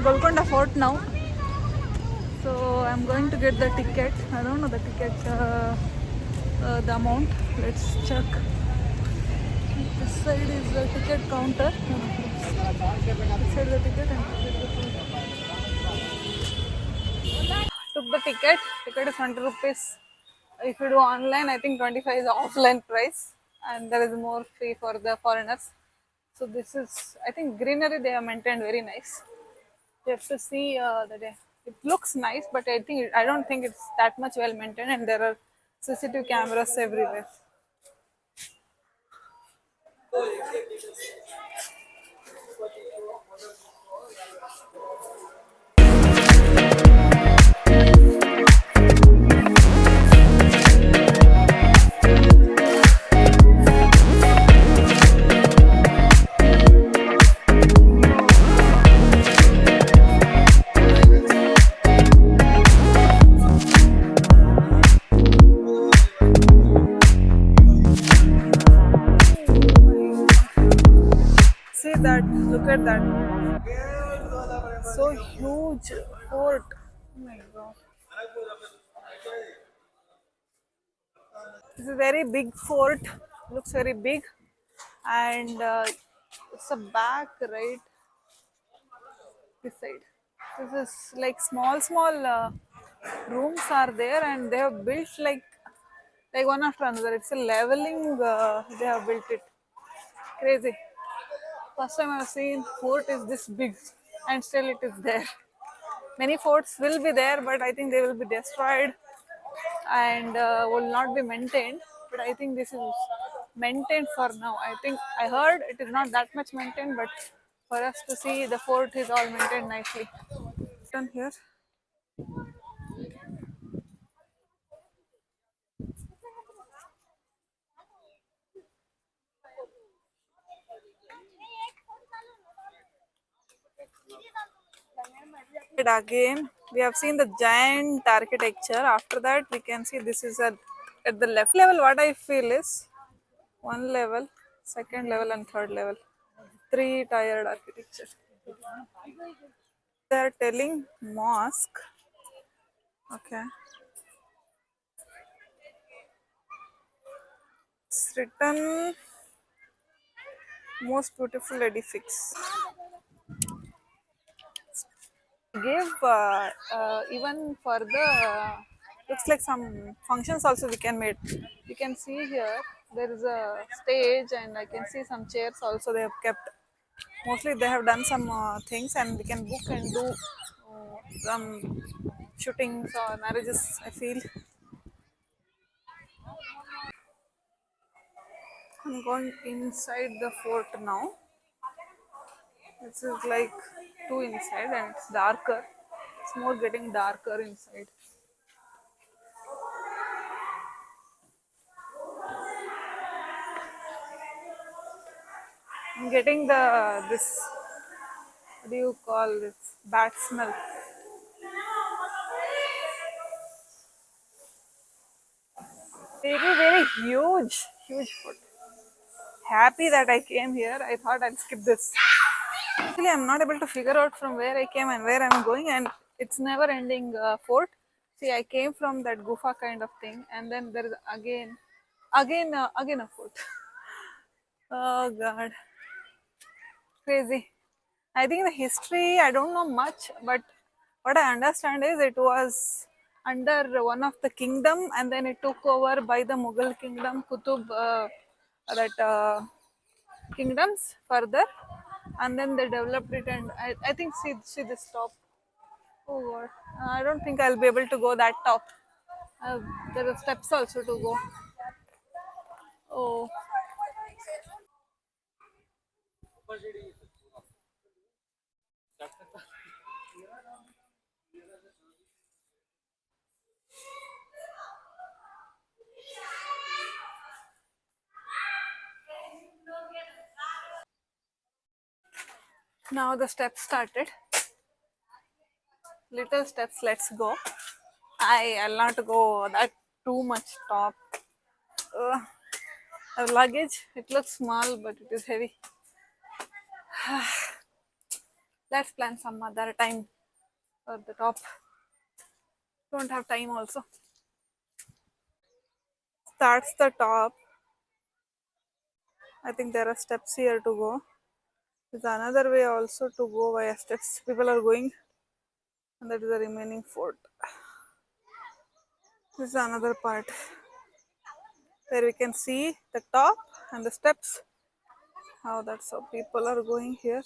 Golconda Fort now. So I'm going to get the ticket. I don't know the ticket, the amount. Let's check. This side is the ticket counter. This side the ticket and took the ticket. Ticket is 20 rupees. If you do online, I think 25 is the offline price, and there is more fee for the foreigners. So this is, I think, greenery they have maintained very nice. You have to see it looks nice, but I don't think it's that much well maintained, and there are CCTV cameras everywhere. See that? Look at that! So huge fort. Oh my god! This is a very big fort. Looks very big, and it's a back right this side. This is like small rooms are there, and they have built like one after another. It's a leveling. They have built it. Crazy. First time I've seen fort is this big, and still it is there. Many forts will be there, but I think they will be destroyed and will not be maintained. But I think this is maintained for now. I think I heard it is not that much maintained, but for us to see the fort is all maintained nicely. Turn here. Again, we have seen the giant architecture. After that, we can see this is at the left level. What I feel is one level, second level, and third level. Three tiered architecture. They are telling mosque. Okay. It's written most beautiful edifice. Give even for the looks like some functions also we can make. You can see here there is a stage, and I can see some chairs also they have kept. Mostly they have done some things, and we can book and do some shootings or marriages, I feel. I'm going inside the fort now. This is like two inside, and it's darker. It's more getting darker inside. I'm getting the this, what do you call this, bat smell. Very huge food. Happy that I came here. I thought I'll skip this. Actually, I'm not able to figure out from where I came and where I'm going, and it's never ending fort. See, I came from that gufa kind of thing, and then there is again a fort. Oh god, crazy. I think the history, I don't know much, but what I understand is it was under one of the kingdom, and then it took over by the Mughal kingdom, Qutub, that kingdoms further, and then they developed it. And I think see this top. Oh god, I don't think I'll be able to go that top. There are steps also to go. Oh, now the steps started. Little steps. Let's go. I'll not go that too much top. Uh, our luggage, it looks small, but it is heavy. Let's plan some other time for the top. Don't have time also. That's the top. I think there are steps here to go. There's another way also to go via steps. People are going, and that is the remaining fort. This is another part where we can see the top and the steps. How that's how people are going here.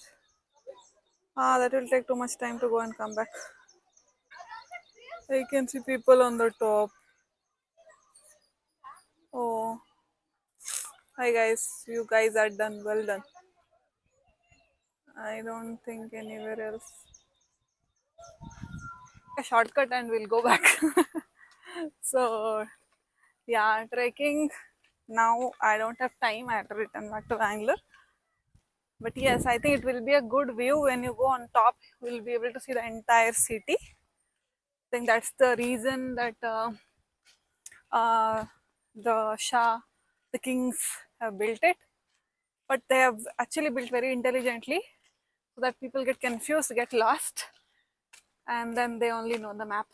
Ah, that will take too much time to go and come back. I can see people on the top. Oh, hi guys. You guys are done. Well done. I don't think anywhere else. A shortcut and we'll go back. So, yeah, trekking. Now I don't have time. I have to return back to Bangalore. But yes, I think it will be a good view when you go on top. You'll be able to see the entire city. I think that's the reason that uh, the Shah, the kings have built it. But they have actually built very intelligently so that people get confused, get lost, and then they only know the map.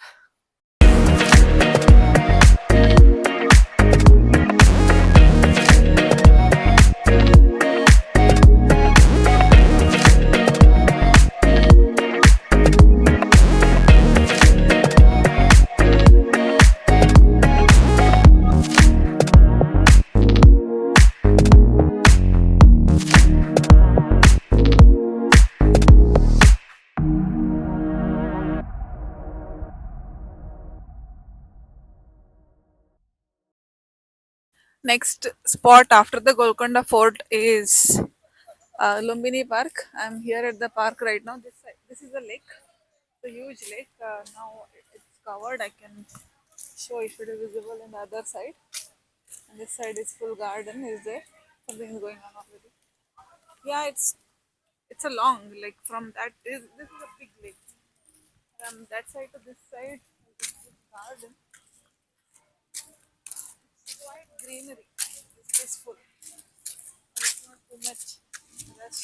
Next spot after the Golconda Fort is Lumbini Park. I'm here at the park right now. This is a lake, it's a huge lake. Now it's covered. I can show if it is visible in the other side. And this side is full garden. Is there something is going on already? Yeah, it's a long like from that is this is a big lake. From that side to this side, this garden, quite greenery. It's peaceful. It's not too much rush.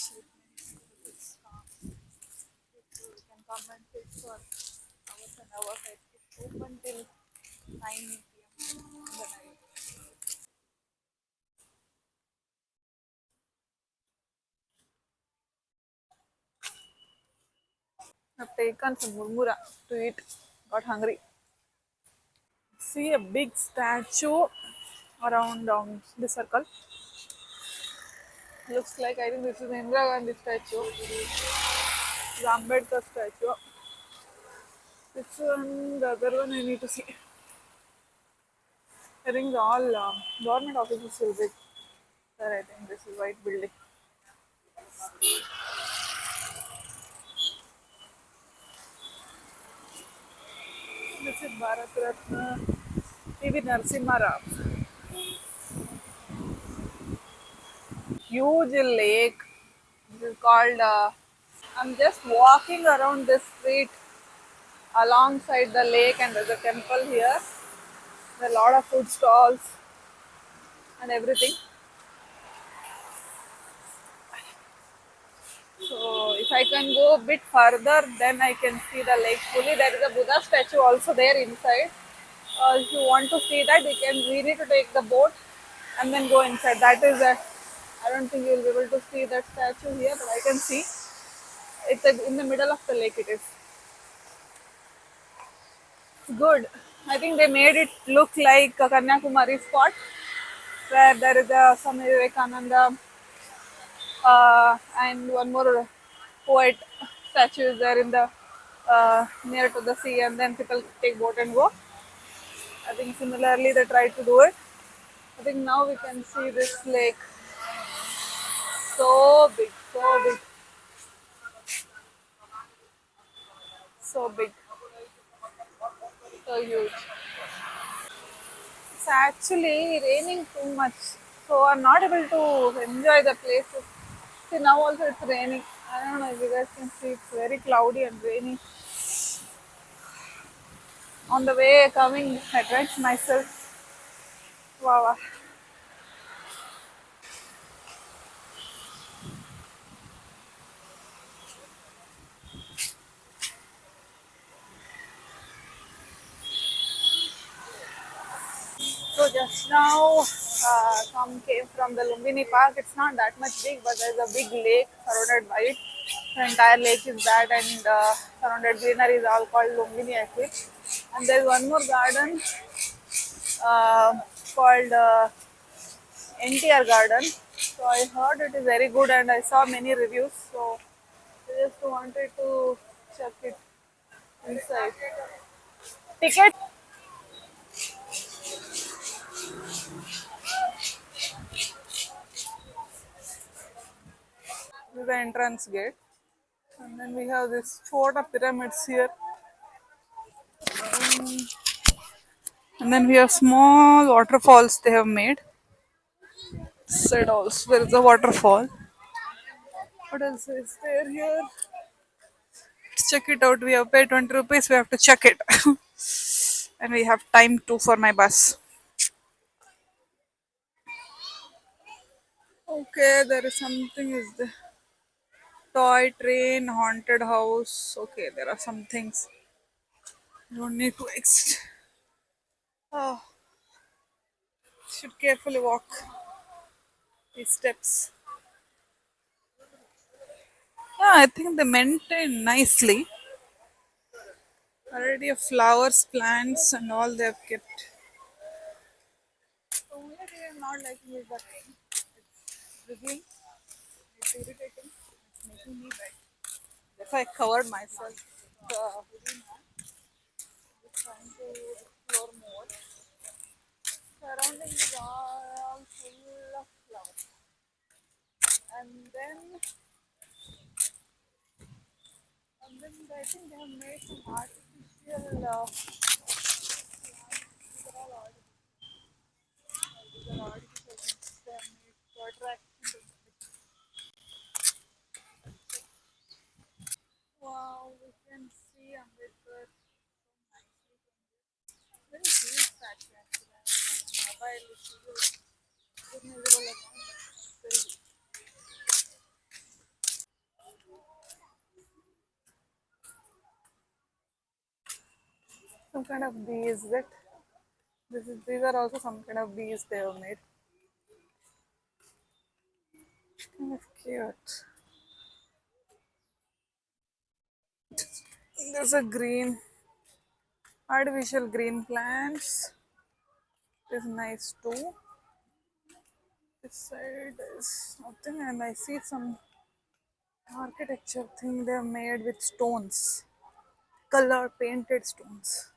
It's calm. People can come and sit for hours and hours. It's open till 9 p.m. in the night. I've taken some murmura to eat. Got hungry. See a big statue around the circle. Looks like I think this is Indira Gandhi statue. The Ambedkar statue. This one, the other one I need to see. I think all government offices will be there. I think this is white building. This is Bharat Ratna TV Narasimha Rao. Huge lake. This is called. I'm just walking around this street alongside the lake, and there's a temple here. There are a lot of food stalls and everything. So if I can go a bit further, then I can see the lake fully. There is a Buddha statue also there inside. If you want to see that, we need to take the boat and then go inside. That is a. I don't think you will be able to see that statue here, but I can see. It's in the middle of the lake. It is good. I think they made it look like a Kanyakumari spot where there is a Swami Vivekananda and one more poet statue is there in the near to the sea, and then people take boat and go. I think similarly they tried to do it. I think now we can see this lake so big, so big, so big, so huge. It's actually raining too much, so I'm not able to enjoy the places. See, now also it's raining. I don't know if you guys can see, it's very cloudy and rainy. On the way coming, I drenched myself. Wow, wow. Now, some came from the Lumbini Park. It's not that much big, but there's a big lake surrounded by it. The entire lake is that, and surrounded greenery is all called Lumbini, I feel. And there's one more garden uh, called NTR Garden. So I heard it is very good, and I saw many reviews. So I just wanted to check it inside. Ticket. This is the entrance gate. And then we have this Chota pyramids here. And then we have small waterfalls they have made. This side also there is a waterfall. What else is there here? Let's check it out. We have paid 20 rupees. We have to check it. And we have time too for my bus. Okay, there is something is the toy train, haunted house. Okay, there are some things. You don't need to Oh, should carefully walk these steps. Yeah, I think they maintain nicely. Variety of flowers, plants, and all they have kept. The only thing I'm not liking is the rain. It's drizzling. It's irritating. It's making me wet. If I covered myself, within just trying to explore more. Surroundings are all full of flowers. And then I think they have made some artificial. These are all artificial. These are artificial things they have made to attract people. Wow, we can see Ambedkar so nicely from this. Very huge factory actually. My mobile is visible around. Very huge. Some kind of bees that these are also some kind of bees they have made. Kind of cute. There's a green artificial green plants. It's nice too. This side is nothing, and I see some architecture thing they have made with stones, color painted stones.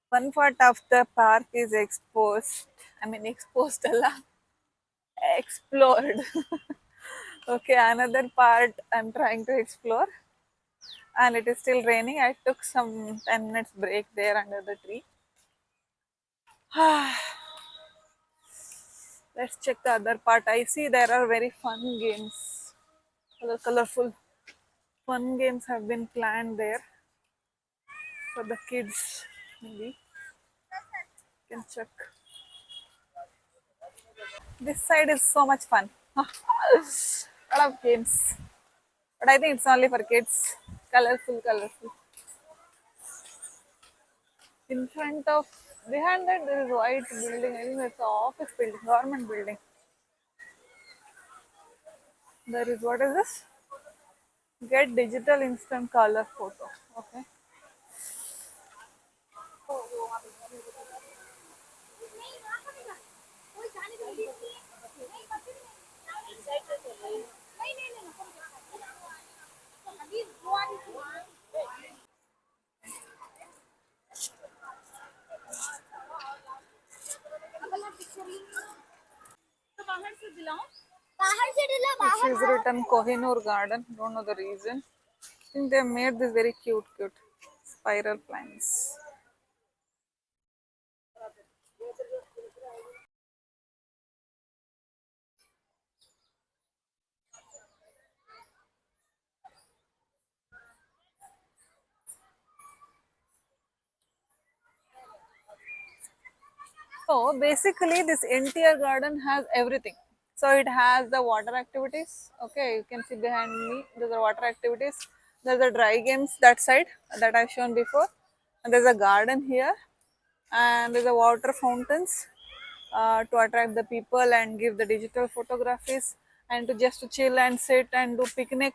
One part of the park is exposed. I mean, exposed, Allah, explored. Okay, another part I'm trying to explore, and it is still raining. I took some 10 minutes break there under the tree. Let's check the other part. I see there are very fun games, colorful fun games have been planned there for the kids. Maybe you can check. This side is so much fun. Lot of games. But I think it's only for kids. Colorful, colorful. In front of, behind that there is white building. I think it's an office building, government building. There is, what is this? Get digital instant color photo. Okay. This is written Kohinoor Garden. Don't know the reason. I think they made this very cute, cute spiral plants. So basically, this entire garden has everything. So it has the water activities. Okay, you can see behind me. There's the water activities. There's the dry games that side that I've shown before, and there's a garden here, and there's a water fountains to attract the people and give the digital photographies and to just to chill and sit and do picnic.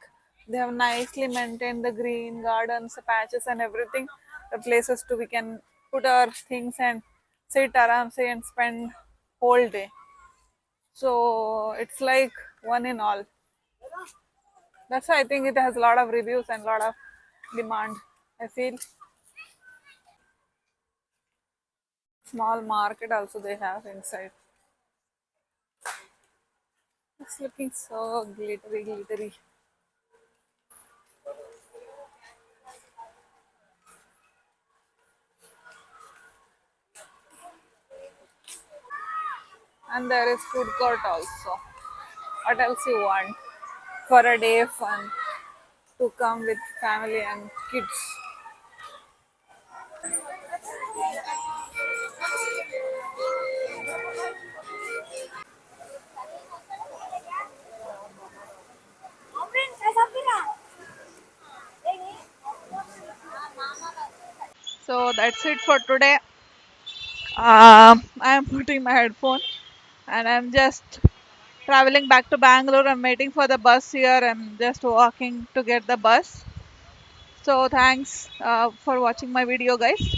They have nicely maintained the green gardens, patches, and everything. The places to we can put our things and sit around, say, and spend whole day. So it's like one in all. That's why I think it has a lot of reviews and a lot of demand. I feel small market also they have inside. It's looking so glittery, glittery. And there is food court also. What else you want for a day fun to come with family and kids? So that's it for today. I am putting my headphone and I'm just traveling back to Bangalore. I'm waiting for the bus here. I'm just walking to get the bus. So thanks for watching my video, guys.